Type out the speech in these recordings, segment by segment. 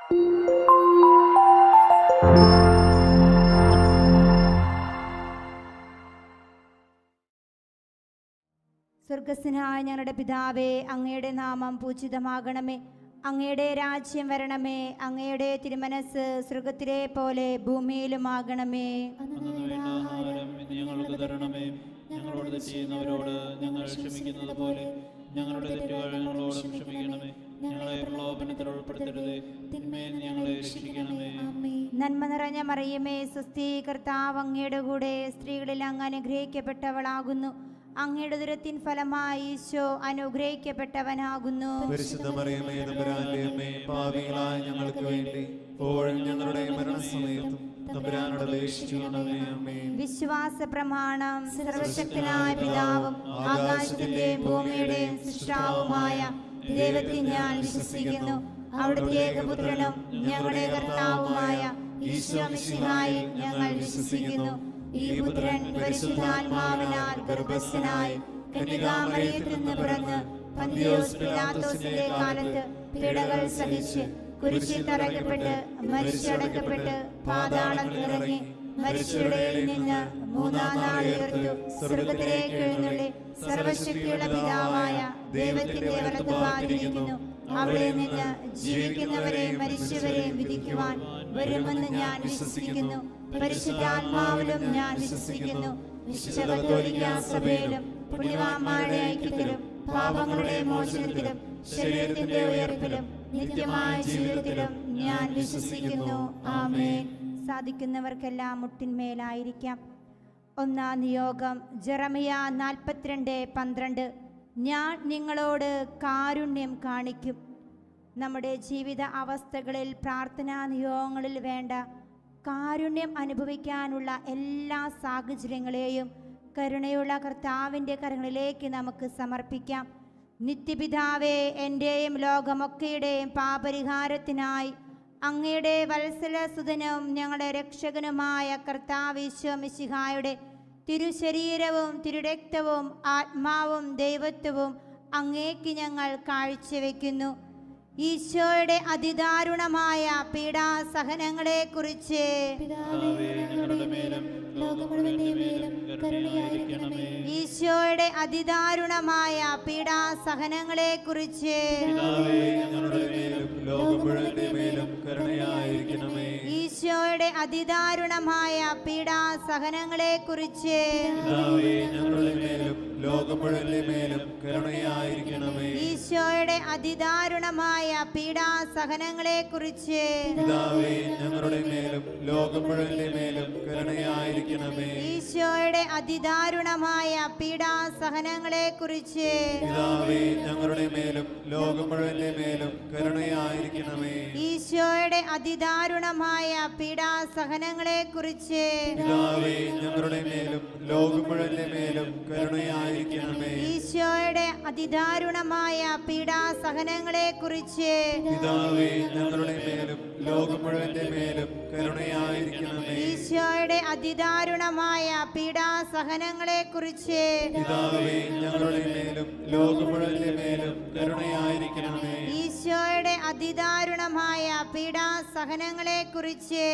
സ്വർഗസ്ഥനായ ഞങ്ങളുടെ പിതാവേ, അങ്ങയുടെ നാമം പൂജിതമാകണമേ. അങ്ങയുടെ രാജ്യം വരണമേ. അങ്ങയുടെ തിരുമനസ് സ്വർഗത്തിലെ പോലെ ഭൂമിയിലുമാകണമേ. ഞങ്ങൾക്ക് തരണമേ. ഞങ്ങളോട് തെറ്റ് ചെയ്യുന്നവരോട് ഞങ്ങൾ ക്ഷമിക്കുന്നത് പോലെ ഞങ്ങളുടെ തെറ്റുകൾ ഞങ്ങളോടും ക്ഷമിക്കണമേ. ഞങ്ങളെ പ്രലോഭനത്തിൽ ഉൾപ്പെടുത്തരുതേ, തിന്മയിൽ ഞങ്ങളെ രക്ഷിക്കണമേ. നന്മ നിറഞ്ഞ മറിയമേ, സ്വസ്തി, കർത്താവ് അങ്ങയുടെ കൂടെ, സ്ത്രീകളിൽ അങ്ങ് അനുഗ്രഹിക്കപ്പെട്ടവളാകുന്നു. അങ്ങയുടെ ഉദരത്തിൻ ഫലമായി ഈശോ അനുഗ്രഹിക്കപ്പെട്ടവനാകുന്നു. പരിശുദ്ധ മറിയമേ, തമ്പുരാന്റെ അമ്മേ, പാപികളായ ഞങ്ങൾക്ക് വേണ്ടി ഇപ്പോഴും ഞങ്ങളുടെ മരണസമയത്തും തമ്പുരാനോട് അപേക്ഷിക്കണമേ. ആമേൻ. വിശ്വാസ പ്രമാണം. സർവശക്തനായ പിതാവും ആകാശത്തിന്റെയും ഭൂമിയുടെയും സൃഷ്ടാവുമായ ദൈവത്തിൽ ഞാൻ വിശ്വസിക്കുന്നു. അവിടുത്തെ ഏകപുത്രനും ഞങ്ങളുടെ കർത്താവുമായ ഈശോ മിശിഹായിൽ ഞങ്ങൾ വിശ്വസിക്കുന്നു. ഈ പുത്രൻ പരിശുദ്ധാത്മാവിനാൽ ഗർഭസ്ഥനായി കന്യകാമറിയത്തിൽ നിന്ന് പിറന്ന് പന്തിയോസ് പിലാത്തോസിന്റെ കാലത്ത് പീഡകൾ സഹിച്ച് കുരിശിൽ തറയ്ക്കപ്പെട്ട് മരിച്ചടക്കപ്പെട്ട് പാതാളത്തിൽ ഇറങ്ങി മരിച്ചവരുടെ നിന്ന് മൂന്നാം നാൾ ഉയർത്തു സ്വർഗ്ഗത്തിലേക്ക് എഴുന്നള്ളി സർവശക്തിയുള്ള പിതാവായ ദൈവത്തിന്റെ വലത്തുഭാഗത്തിരിക്കുന്നു. അവിടെ നിന്ന് ജീവിക്കുന്നവരെയും മരിച്ചവരെയും വിധിക്കുവാൻ വരുമെന്ന് ഞാൻ വിശ്വസിക്കുന്നു. പരിശുദ്ധാത്മാവിലും ഞാൻ വിശ്വസിക്കുന്നു. വിശുദ്ധ കത്തോലിക്ക സഭയിലും പുണ്യവാന്മാരുടെ ഐക്യത്തിലും പാപങ്ങളുടെ മോചനത്തിലും ശരീരത്തിന്റെ ഉയർപ്പിലും നിത്യമായ ജീവിതത്തിലും ഞാൻ വിശ്വസിക്കുന്നു. ആമേൻ. സാധിക്കുന്നവർക്കെല്ലാം മുട്ടിന്മേലായിരിക്കാം. ഒന്നാം നിയോഗം. ജെറമിയ 42:12. ഞാൻ നിങ്ങളോട് കാരുണ്യം കാണിക്കും. നമ്മുടെ ജീവിത അവസ്ഥകളിൽ പ്രാർത്ഥനാ നിയോഗങ്ങളിൽ വേണ്ട കാരുണ്യം അനുഭവിക്കാനുള്ള എല്ലാ സാഹചര്യങ്ങളെയും കരുണയുള്ള കർത്താവിൻ്റെ കരങ്ങളിലേക്ക് നമുക്ക് സമർപ്പിക്കാം. നിത്യപിതാവേ, എൻ്റെയും ലോകമൊക്കെയുടെയും പാപരിഹാരത്തിനായി അങ്ങയുടെ വത്സലസുതനും ഞങ്ങളുടെ രക്ഷകനുമായ കർത്താവ് ഈശോ മിശിഹായുടെ തിരുശരീരവും തിരുരക്തവും ആത്മാവും ദൈവത്വവും അങ്ങേക്ക് ഞങ്ങൾ കാഴ്ചവെക്കുന്നു. ഈശോയുടെ അതിദാരുണമായ പീഡാസഹനങ്ങളെക്കുറിച്ച് ഈശോയുടെ അതിദാരുണമായ പീഡാസഹനങ്ങളെക്കുറിച്ച് ഈശോയുടെ അതിദാരുണമായ പീഡാസഹനങ്ങളെക്കുറിച്ച് ഈശോയുടെ അതിദാരുണമായ പീഡാസഹനങ്ങളെക്കുറിച്ച് ഈശോയുടെ അതിദാരുണമായ പീഡാസഹനങ്ങളെക്കുറിച്ച് ഈശോയുടെ അതിദാരുണമായ പീഡാസഹനങ്ങളെക്കുറിച്ച് ഈശോയുടെ അതിദാരുണമായ പീഡാസഹനങ്ങളെക്കുറിച്ച് ഈശോയുടെ അതിദാരുണമായ പീഡാസഹനങ്ങളെക്കുറിച്ച് ഈശോയുടെ അതിദാരുണമായ പീഡാസഹനങ്ങളെക്കുറിച്ച്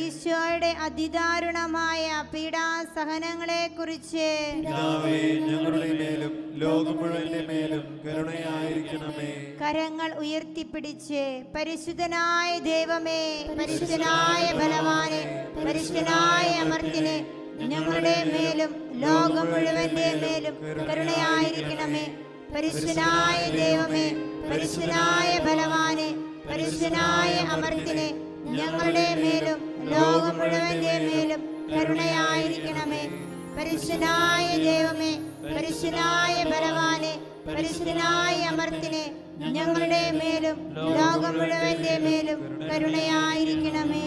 ഈശോയുടെ അതിദാരുണമായ പീഡാസഹനങ്ങളെക്കുറിച്ച് കരങ്ങൾ ഉയർത്തിപ്പിടിച്ച് പരിശുദ്ധനായ ദൈവമേ, പരിശുദ്ധനായ ബലവാനെ, പരിശുദ്ധനായ അമർത്തിനെ, ഞങ്ങളുടെ മേലും ലോകം മുഴുവന്റെ മേലും കരുണയായിരിക്കണമേ. പരിശുദ്ധനായ ദൈവമേ, പരിശുദ്ധനായ ബലവാനെ, പരിശുദ്ധനായ അമർത്തിനെ, ഞങ്ങളുടെ മേലും ലോകം മുഴുവന്റെ മേലും കരുണയായിരിക്കണമേ. പരിശുദ്ധനായ ദൈവമേ, പരിശുദ്ധനായ ബലവാനെ, പരിശുദ്ധനായ അമർത്തിനെ, ഞങ്ങളുടെ മേലും ലോകം മുഴുവന്റെ മേലും കരുണയായിരിക്കണമേ. കരുണയായിരിക്കണമേ.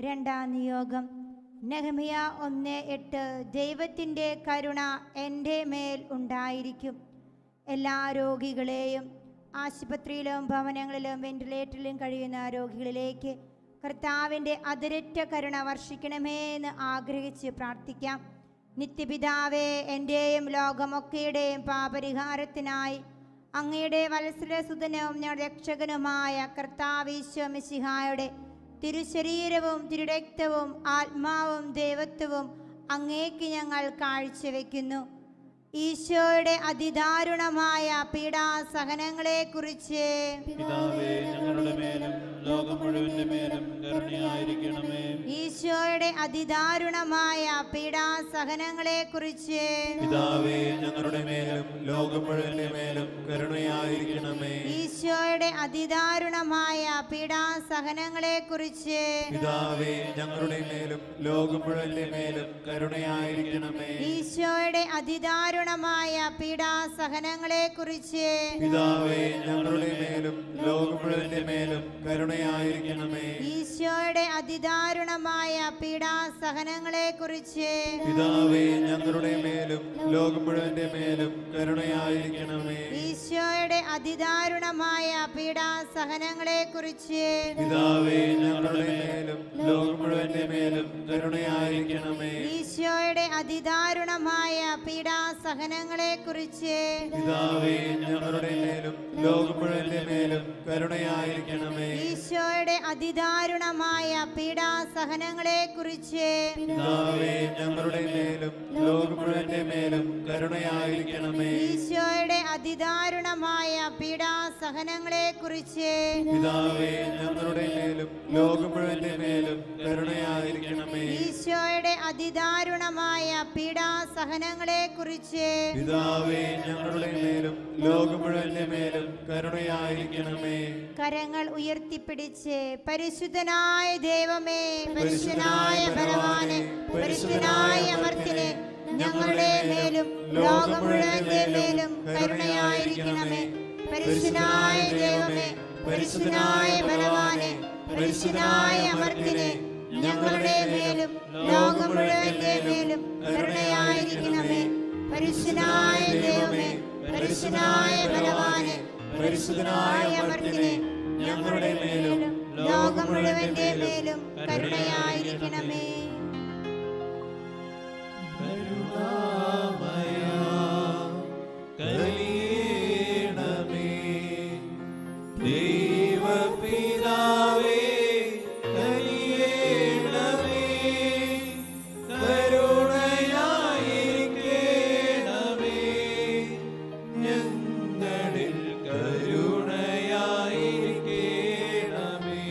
രണ്ടാം നിയോഗം നെഹെമ്യ 1:8 ദൈവത്തിൻ്റെ കരുണ എൻ്റെ മേൽ ഉണ്ടായിരിക്കും. എല്ലാ രോഗികളെയും ആശുപത്രിയിലും ഭവനങ്ങളിലും വെന്റിലേറ്ററിലും കഴിയുന്ന രോഗികളിലേക്ക് കർത്താവിൻ്റെ അതിരറ്റ കരുണ വർഷിക്കണമേ എന്ന് ആഗ്രഹിച്ച് പ്രാർത്ഥിക്കാം. നിത്യപിതാവേ, എൻ്റെയും ലോകമൊക്കെയുടെയും പാപരിഹാരത്തിനായി അങ്ങയുടെ വത്സലസുതനും ഞങ്ങളുടെ രക്ഷകനുമായ കർത്താവീശോ മിശിഹായുടെ തിരുശരീരവും തിരുരക്തവും ആത്മാവും ദൈവത്വവും അങ്ങേക്ക് ഞങ്ങൾ കാഴ്ചവെക്കുന്നു. ഈശോയുടെ അതിദാരുണമായ പീഡാസഹനങ്ങളെക്കുറിച്ച് പിതാവേ, ഞങ്ങളുടെ മേലും ലോകം മുഴുവന്റെ മേലും കരുണയായിരിക്കണമേ. ഈശോയുടെ അതിദാരുണമായ പീഡാസഹനങ്ങളെക്കുറിച്ച് പിതാവേ, ഞങ്ങളുടെ മേലും ലോകം മുഴുവന്റെ മേലും കരുണയായിരിക്കണമേ. ഈശോയുടെ അതിദാരുണമായ പീഡാസഹനങ്ങളെക്കുറിച്ച് പിതാവേ, ഞങ്ങളുടെ മേലും ലോകം മുഴുവന്റെ മേലും കരുണയായിരിക്കണമേ. ഈശോയുടെ അതിദാരുണമായ പീഡാസഹനങ്ങളെക്കുറിച്ച് പിതാവേ, ഞങ്ങളുടെ മേലും ലോകം മുഴുവന്റെ മേലും കരുണയായിരിക്കണമേ. ഈശോയുടെ അതിദാരുണമായ പീഡാസഹനങ്ങളെക്കുറിച്ച് പിതാവേ, ഞങ്ങളുടെ മേലും ലോകം മുഴുവന്റെ മേലും കരുണയായിരിക്കണമേ. ഈശോയുടെ അതിദാരുണമായ പീഡാസഹനങ്ങളെക്കുറിച്ച് പിതാവേ, ഞങ്ങളുടെ മേലും ലോകം മുഴുവന്റെ മേലും കരുണയായിരിക്കണമേ. ഈശോയുടെ അതിദാരുണമായ പീഡാസഹനങ്ങളെക്കുറിച്ച് പിതാവേ, ഞങ്ങളുടെ മേലും ലോകം മുഴുവന്റെ മേലും കരുണയായിരിക്കണമേ. ഈശോയുടെ അതിദാരുണമായ പീഡാസഹനങ്ങളെക്കുറിച്ച് പിതാവേ, ഞങ്ങളുടെ മേലും ലോകം മുഴുവന്റെ മേലും കരുണയായിരിക്കണമേ. ഈശോയുടെ അതിദാരുണമായ പീഡാസഹനങ്ങളെക്കുറിച്ച് പിതാവേ, ഞങ്ങളുടെ മേലും ലോകം മുഴുവന്റെ മേലും കരുണയായിരിക്കണമേ. ഈശോയുടെ അതിദാരുണമായ പീഡാസഹനങ്ങളെക്കുറിച്ച് പിതാവേ, ഞങ്ങളുടെ മേലും ലോകം മുഴുവന്റെ മേലും കരുണയായിരിക്കണമേ. കരങ്ങൾ ഉയർത്തിപ്പിടിച്ച് പരിശുദ്ധനായ ദൈവമേ, പരിശുദ്ധനായ ബലവാനെ, പരിശുദ്ധനായ അമർത്തിനെ, ഞങ്ങളുടെ മേലും ലോകം മുഴുവന്റെ മേലും കരുണയായിരിക്കണമേ. പരിശുദ്ധനായ ദൈവമേ, പരിശുദ്ധനായ ബലവാനെ, പരിശുദ്ധനായ അമർത്തിനെ, ഞങ്ങളുടെ മേലും ലോകം മുഴുവന്റെ മേലും കരുണയായിരിക്കണമേ. പരിശുദ്ധനായ ദൈവമേ, പരിശുദ്ധനായ ബലവാനെ, പരിശുദ്ധനായ അമർത്തിനെ, ഞങ്ങളുടെ മേലും ലോകം മുഴുവന്റെ മേലും കരുണയായിരിക്കണമേ. കരുണാമയ കനിയണമേ. ദൈവപിതാവേ, കനിയണമേ. കരുണയായിരിക്കണമേ. ഞങ്ങളിൽ കരുണയായിരിക്കണമേ.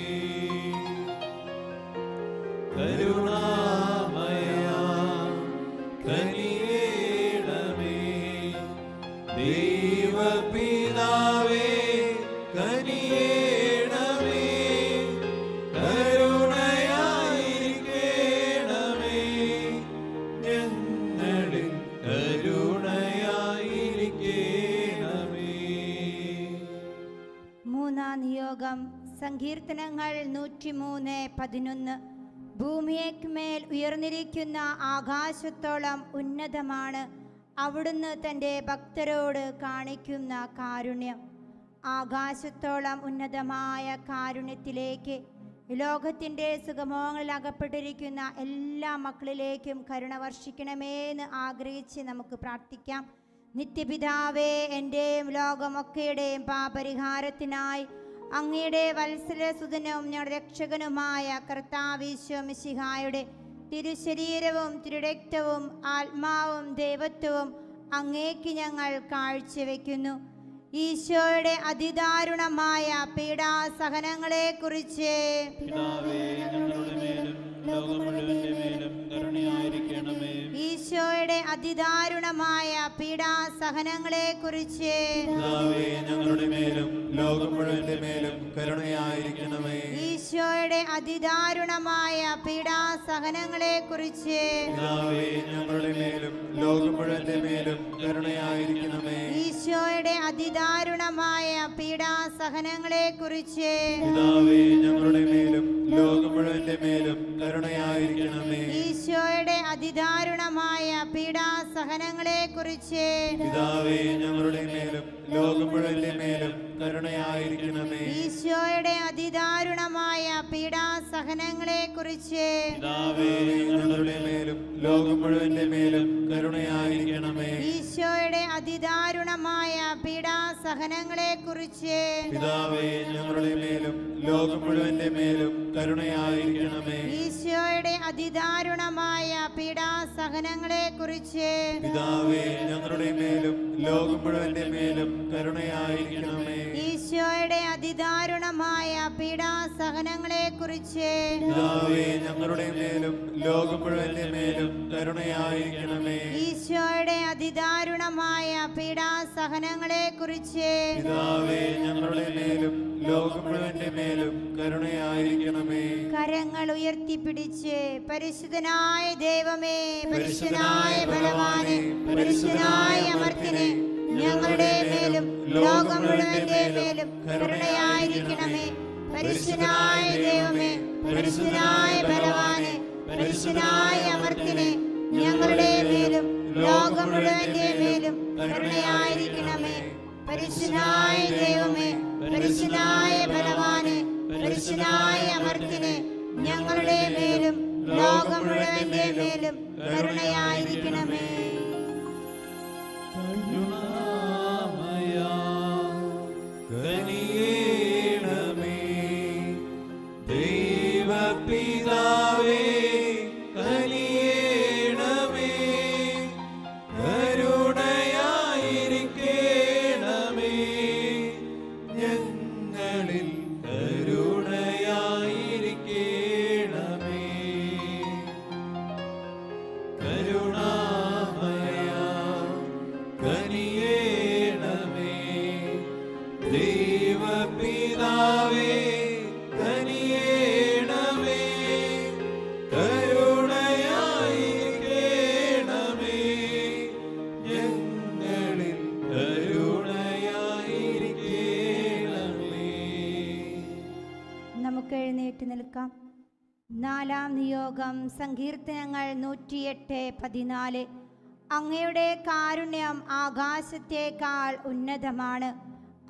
കരുണാമയ കനിയണമേ. ദൈവപിതാവേ, കനിയണമേ. കരുണയായിരിക്കണമേ. ഞങ്ങളിൽ കരുണയായിരിക്കണമേ. മൂന്നാം നിയോഗം സങ്കീർത്തനങ്ങൾ 103:11 ഭൂമിയേക്കുമേൽ ഉയർന്നിരിക്കുന്ന ആകാശത്തോളം ഉന്നതമാണ് അവിടുന്ന് തൻ്റെ ഭക്തരോട് കാണിക്കുന്ന കാരുണ്യം. ആകാശത്തോളം ഉന്നതമായ കാരുണ്യത്തിലേക്ക് ലോകത്തിൻ്റെ സുഗമോഹങ്ങളിൽ അകപ്പെട്ടിരിക്കുന്ന എല്ലാ മക്കളിലേക്കും കരുണ വർഷിക്കണമേന്ന് ആഗ്രഹിച്ച് നമുക്ക് പ്രാർത്ഥിക്കാം. നിത്യപിതാവേ, എൻ്റെയും ലോകമൊക്കെയുടെയും പാപരിഹാരത്തിനായി അങ്ങയുടെ വത്സലസുതനും ഞങ്ങളുടെ രക്ഷകനുമായ കർത്താവീശോ മിശിഹായുടെ തിരുശരീരവും തിരുരക്തവും ആത്മാവും ദൈവത്വവും അങ്ങേക്ക് ഞങ്ങൾ കാഴ്ചവെക്കുന്നു. ഈശോയുടെ അതിദാരുണമായ പീഡാസഹനങ്ങളെക്കുറിച്ച് പിതാവേ, ഞങ്ങളുടെ മേലും ലോകം മുഴുവന്റെ മേലും കരുണയായിരിക്കണമേ. ഈശോയുടെ അതിദാരുണമായ പീഡാസഹനങ്ങളെക്കുറിച്ച് പിതാവേ, ഞങ്ങളുടെ മേലും ലോകം മുഴുവന്റെ മേലും കരുണയായിരിക്കണമേ. ഈശോയുടെ അതിദാരുണമായ പീഡാസഹനങ്ങളെ കുറിച്ച് പിതാവേ ഞങ്ങളുടെ മേലും ലോകം മുഴുവന്റെ മേലും കരുണയായിരിക്കണമേ. ഈശോയുടെ അതിദാരുണമായ പീഡാസഹനങ്ങളെ കുറിച്ച് പിതാവേ ഞങ്ങളുടെ മേലും ലോകം മുഴുവന്റെ മേലും കരുണയായിരിക്കണമേ. ഈശോയുടെ അതിദാരുണമായ പീഡാസഹനങ്ങളെ കുറിച്ച് പിതാവേ ഞങ്ങളുടെ മേലും ലോകം മുഴുവന്റെ മേലും കരുണയായിരിക്കണമേ. ഈശോയുടെ അതിദാരുണമായ പീഡാസഹനങ്ങളെ കുറിച്ച് പിതാവേ ഞങ്ങളുടെ മേലും ലോകം മുഴുവന്റെ മേലും കരുണയായിരിക്കണമേ. ഈശോയുടെ അതിദാരുണമായ പീഡാസഹനങ്ങളെ കുറിച്ച് പിതാവേ ഞങ്ങളുടെ മേലും ലോകം മുഴുവന്റെ മേലും കരുണയായിരിക്കണമേ. ഈശോയുടെ അതിദാരുണമായ പീഡാസഹനങ്ങളെ കുറിച്ച് പിതാവേ ഞങ്ങളുടെ മേലും ലോകം മുഴുവന്റെ മേലും കരുണയായിരിക്കണമേ. ഈശോയുടെ അതിദാരുണമായ പീഡാസഹനങ്ങളെ കുറിച്ച് പിതാവേ ഞങ്ങളുടെ മേലും ലോകം മുഴുവന്റെ മേലും കരുണയായിരിക്കണമേ. ഈശോയുടെ അതിദാരുണമായ പീഡാസഹനങ്ങളെ കുറിച്ച് പിതാവേ ഞങ്ങളുടെ മേലും ലോകം മുഴുവന്റെ മേലും കരുണയായിരിക്കണമേ. കരങ്ങൾ ഉയർത്തിപ്പിടിച്ച് പരിശുദ്ധനായ ദൈവമേ, പരിശുദ്ധനായ ബലവാനെ, പരിശുദ്ധനായ അമർത്തിനെ, ഞങ്ങളുടെ മേലും ലോകം മുഴുവന്റെ മേലും കരുണയായിരിക്കണമേ. പരിശുദ്ധനായ ദൈവമേ, പരിശുദ്ധനായ ബലവാനെ, പരിശുദ്ധനായ അമർത്തിനെ, ഞങ്ങളുടെ മേലും ലോകം മുഴുവന്റെ മേലും കരുണയായിരിക്കണമേ. പരിശുദ്ധനായ ദൈവമേ, പരിശുദ്ധനായ ബലവാനെ, പരിശുദ്ധനായ അമർത്തിനെ, ഞങ്ങളുടെ മേലും ലോകം മുഴുവന്റെ മേലും കരുണയായിരിക്കണമേ. കനിയേണമേ ദൈവപിതാവേ, കനിയേണമേ കരുണയായിരിക്കണമേ. ഞങ്ങളിൽ കരുണയായിരിക്കണമേ. കരുണാമയ കനിയേണമേ ദൈവപിതാവേ, കനിയേണമേ കരുണയായിരിക്കണമേ. ഞങ്ങളിൽ കരുണയായിരിക്കണമേ. നമുക്ക് എഴുന്നേറ്റ് നിൽക്കാം. 4-ാം നിയോഗം സങ്കീർത്തനങ്ങൾ 108:14. അങ്ങയുടെ കാരുണ്യം ആകാശത്തേക്കാൾ ഉന്നതമാണ്,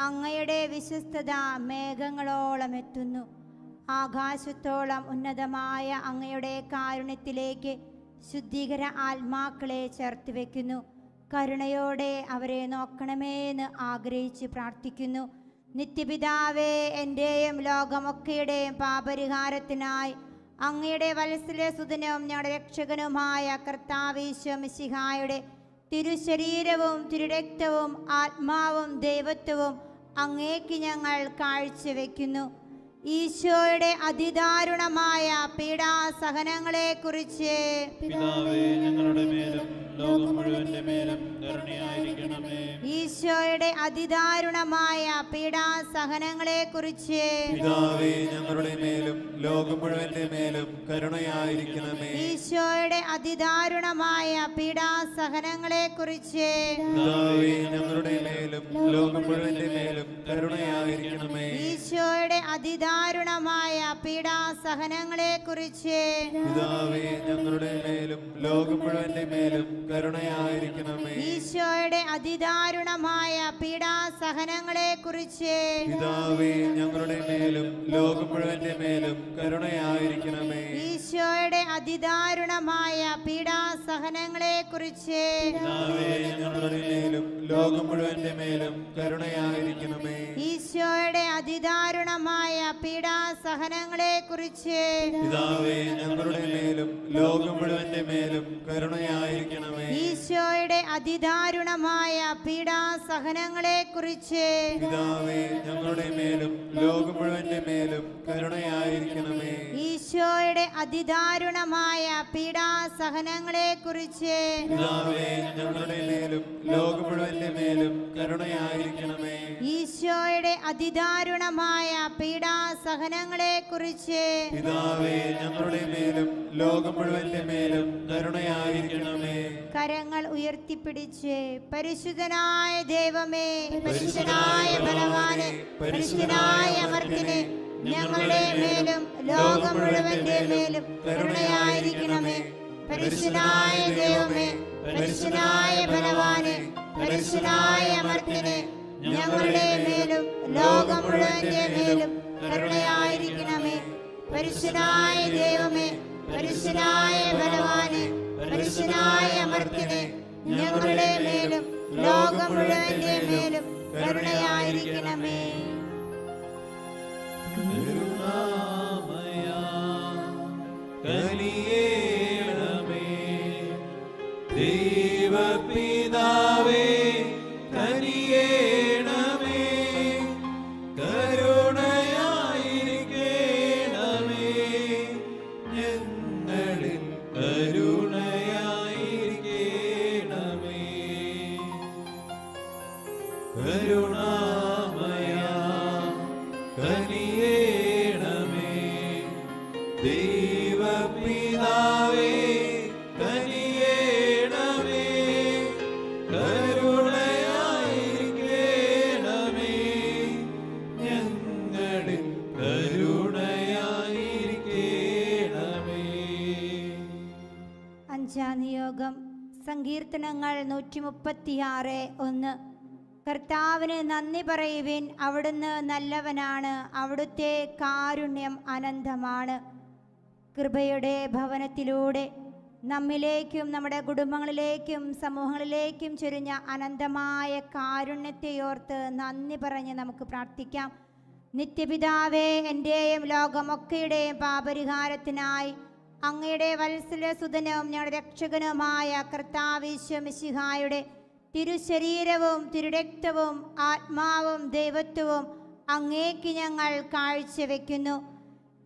അങ്ങയുടെ വിശ്വസ്തത മേഘങ്ങളോളം എത്തുന്നു. ആകാശത്തോളം ഉന്നതമായ അങ്ങയുടെ കാരുണ്യത്തിലേക്ക് ശുദ്ധീകര ആത്മാക്കളെ ചേർത്ത് വയ്ക്കുന്നു. കരുണയോടെ അവരെ നോക്കണമേ എന്ന് ആഗ്രഹിച്ച് പ്രാർത്ഥിക്കുന്നു. നിത്യപിതാവേ, എൻ്റെയും ലോകമൊക്കെയുടെയും പാപരിഹാരത്തിനായി അങ്ങയുടെ വത്സലസുതനും ഞങ്ങളുടെ രക്ഷകനുമായ കർത്താവീശോ മിശിഹായുടെ തിരുശരീരവും തിരുരക്തവും ആത്മാവും ദൈവത്വവും അങ്ങേക്ക് ഞങ്ങൾ കാഴ്ചവെക്കുന്നു. ഈശോയുടെ അതിദാരുണമായ പീഡാസഹനങ്ങളെ കുറിച്ച് പിതാവേ ഞങ്ങളുടെ മേലും ലോകം മുഴുവന്റെ മേലും കരുണയായിരിക്കണമേ. ഈശോയുടെ അതിദാരുണമായ പീഡാസഹനങ്ങളെ കുറിച്ച് പിതാവേ ഞങ്ങളുടെ മേലും ലോകം മുഴുവന്റെ മേലും കരുണയായിരിക്കണമേ. ഈശോയുടെ അതിദാരുണമായ പീഡാസഹനങ്ങളെ കുറിച്ച് പിതാവേ ഞങ്ങളുടെ മേലും ലോകം മുഴുവന്റെ മേലും കരുണയായിരിക്കണമേ. ഈശോയുടെ അതിദാരുണമായ പീഡാസഹനങ്ങളെ കുറിച്ച് പിതാവേ ഞങ്ങളുടെ മേലും ലോകം മുഴുവന്റെ മേലും കരുണയായിരിക്കണമേ. ഈശോയുടെ അതിദാരുണമായ പീഡാസഹനങ്ങളെ കുറിച്ച് പിതാവേ ഞങ്ങളുടെ മേലും ലോകം മുഴുവന്റെ മേലും കരുണയായിരിക്കണമേ. ഈശോയുടെ അതിദാരുണമായ പീഡാസഹനങ്ങളെ കുറിച്ച് പിതാവേ ഞങ്ങളുടെ മേലും ലോകം മുഴുവന്റെ മേലും കരുണയായിരിക്കണമേ. ഈശോയുടെ അതിദാരുണമായ പീഡാസഹനങ്ങളെ കുറിച്ച് പിതാവേ ഞങ്ങളുടെ മേലും ലോകം മുഴുവന്റെ മേലും കരുണയായിരിക്കണമേ. ഈശോയുടെ അതിദാരുണമായ പീഡാസഹനങ്ങളെ കുറിച്ച് പിതാവേ ഞങ്ങളുടെ മേലും ലോകം മുഴുവന്റെ മേലും കരുണയായിരിക്കണമേ. ഈശോയുടെ അതിദാരുണമായ പീഡാസഹനങ്ങളെക്കുറിച്ച് പിതാവേ ഞങ്ങളുടെ മേലും ലോകം മുഴുവന്റെ മേലും കരുണയായിരിക്കണമേ. ഈശോയുടെ അതിദാരുണമായ പീഡാസഹനങ്ങളെക്കുറിച്ച് പിതാവേ ഞങ്ങളുടെ മേലും ലോകം മുഴുവന്റെ മേലും കരുണയായിരിക്കണമേ. കരങ്ങൾ ഉയർത്തിപ്പിടിച്ച് പരിശുദ്ധനായ ദൈവമേ, പരിശുദ്ധനായ ബലവാനെ, പരിശുദ്ധനായ അമർത്തിനെ, ഞങ്ങളുടെ മേലും ലോകം മുഴുവന്റെ മേലും കരുണയായിരിക്കണമേ. പരിശുദ്ധനായ ദൈവമേ, പരിശുദ്ധനായ ബലവാനെ, പരിശുദ്ധനായ അമർത്തിനെ, ഞങ്ങളുടെ മേലും ലോകം മുഴുവന്റെ മേലും കരുണയായിരിക്കണമേ. പരിശുദ്ധനായ ദൈവമേ, പരിശുദ്ധനായ ബലവാനെ, പരിശുദ്ധനായ അമർത്തിനെ, ഞങ്ങളുടെ മേലും ലോകം മുഴുവന്റെ മേലും കരുണയായിരിക്കണമേ. കരുണാമയ കനിയേണമേ. ദൈവപിതാവേ കനിയേണമേ. കരുണയായിരിക്കണമേ. ഞങ്ങളിൽ കരുണയായിരിക്കണമേ. കരുണാമയ കനിയേണമേ. ദൈവപിതാവേ കനിയേണമേ. കരുണയായിരിക്കണമേ. ഞങ്ങളിൽ കരുണയായിരിക്കണമേ. അഞ്ചാം നിയോഗം സങ്കീർത്തനങ്ങൾ 136:1. കർത്താവിന് നന്ദി പറയുവിൻ, അവിടുന്ന് നല്ലവനാണ്, അവിടുത്തെ കാരുണ്യം അനന്തമാണ്. കൃപയുടെ ഭവനത്തിലൂടെ നമ്മിലേക്കും നമ്മുടെ കുടുംബങ്ങളിലേക്കും സമൂഹങ്ങളിലേക്കും ചൊരിഞ്ഞ അനന്തമായ കാരുണ്യത്തെയോർത്ത് നന്ദി പറഞ്ഞ് നമുക്ക് പ്രാർത്ഥിക്കാം. നിത്യപിതാവേ, എൻ്റെയും ലോകമൊക്കെയുടെയും പാപരിഹാരത്തിനായി അങ്ങയുടെ വത്സലസുതനും ഞങ്ങളുടെ രക്ഷകനുമായ കർത്താവ് ഈശോ മിശിഹായുടെ തിരുശരീരവും തിരുരക്തവും ആത്മാവും ദൈവത്വവും അങ്ങേക്ക് ഞങ്ങൾ കാഴ്ചവെക്കുന്നു.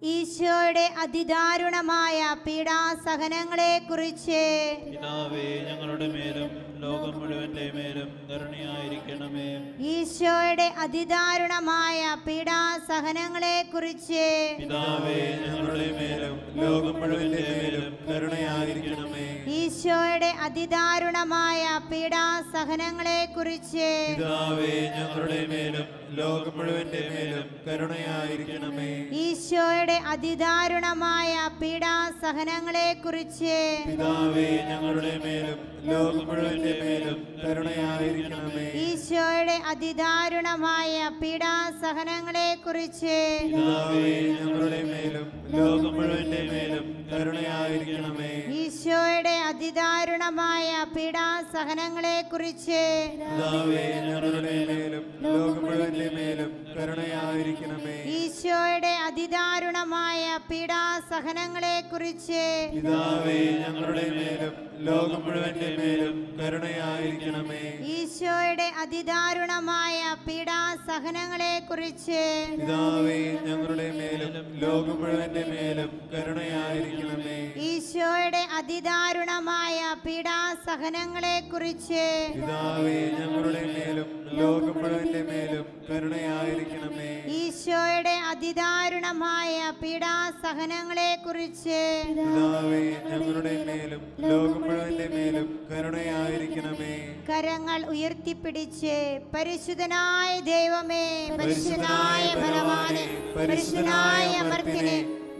ഈശോയുടെ അതിദാരുണമായ പീഡാസഹനങ്ങളെക്കുറിച്ച് പിതാവേ ഞങ്ങളുടെ മേലും ലോകം മുഴുവന്റെ മേലും കരുണയായിരിക്കണമേ. ഈശോയുടെ അതിദാരുണമായ പീഡാസഹനങ്ങളെക്കുറിച്ച് പിതാവേ ഞങ്ങളുടെ മേലും ലോകം മുഴുവന്റെ മേലും കരുണയായിരിക്കണമേ. ഈശോയുടെ അതിദാരുണമായ പീഡാസഹനങ്ങളെക്കുറിച്ച് പിതാവേ ഞങ്ങളുടെ മേലും ലോകം മുഴുവന്റെ മേലും കരുണയായിരിക്കണമേ. ഈശോയുടെ അതിദാരുണമായ പീഡാസഹനങ്ങളെക്കുറിച്ച് പിതാവേ ഞങ്ങളുടെ മേലും ലോകം മുഴുവന്റെ മേലും കരുണയായിരിക്കണമേ. ഈശോയുടെ അതിദാരുണമായ പീഡാസഹനങ്ങളെക്കുറിച്ച് പിതാവേ ഞങ്ങളുടെ മേലും ലോകം മുഴുവന്റെ മേലും കരുണയായിരിക്കണമേ. ഈശോയുടെ അതിദാരുണമായ പീഡാസഹനങ്ങളെക്കുറിച്ച് പിതാവേ ഞങ്ങളുടെ മേലും ലോകം മുഴുവന്റെ മേലും കരുണയായിരിക്കണമേ. ഈശോയുടെ അതിദാരുണമായ പീഡാസഹനങ്ങളെക്കുറിച്ച് പിതാവേ ഞങ്ങളുടെ മേലും ലോകം മുഴുവന്റെ മേലും കരുണയായിരിക്കണമേ. ഈശോയുടെ അതിദാരുണമായ പീഡാസഹനങ്ങളെക്കുറിച്ച് പിതാവേ ഞങ്ങളുടെ മേലും ലോകം മുഴുവന്റെ മേലും കരുണയായിരിക്കണമേ. ഈശോയുടെ അതിദാരുണമായ പീഡാസഹനങ്ങളെക്കുറിച്ച് പിതാവേ ഞങ്ങളുടെ മേലും ലോകം മുഴുവന്റെ മേലും കരുണയായിരിക്കണമേ. ഈശോയുടെ അതിദാരുണമായ പീഡാസഹനങ്ങളെക്കുറിച്ച് പിതാവേ ഞങ്ങളുടെ മേലും ലോകം മുഴുവന്റെ മേലും കരുണയായിരിക്കണമേ. കരങ്ങൾ ഉയർത്തിപ്പിടിച്ച് പരിശുദ്ധനായ ദൈവമേ, പരിശുദ്ധനായ ബലവാനെ, പരിശുദ്ധനായ അമർത്തിനെ,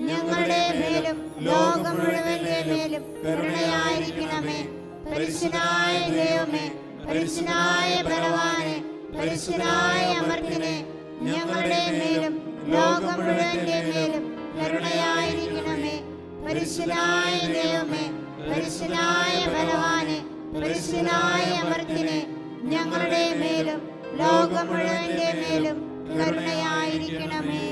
ഞങ്ങളുടെ മേലും ലോകം മുഴുവന്റെ മേലും കരുണയായിരിക്കണമേ. പരിശുദ്ധനായ ദൈവമേ, പരിശുദ്ധനായ ബലവാനെ, പരിശുദ്ധനായ അമർത്തിനെ, ഞങ്ങളുടെ മേലും ലോകം മുഴുവന്റെ മേലും കരുണയായിരിക്കണമേ. പരിശുദ്ധനായ ദൈവമേ, പരിശുദ്ധനായ ബലവാനെ, പരിശുദ്ധനായ അമർത്തിനെ, ഞങ്ങളുടെ മേലും ലോകം മുഴുവന്റെ മേലും കരുണയായിരിക്കണമേ.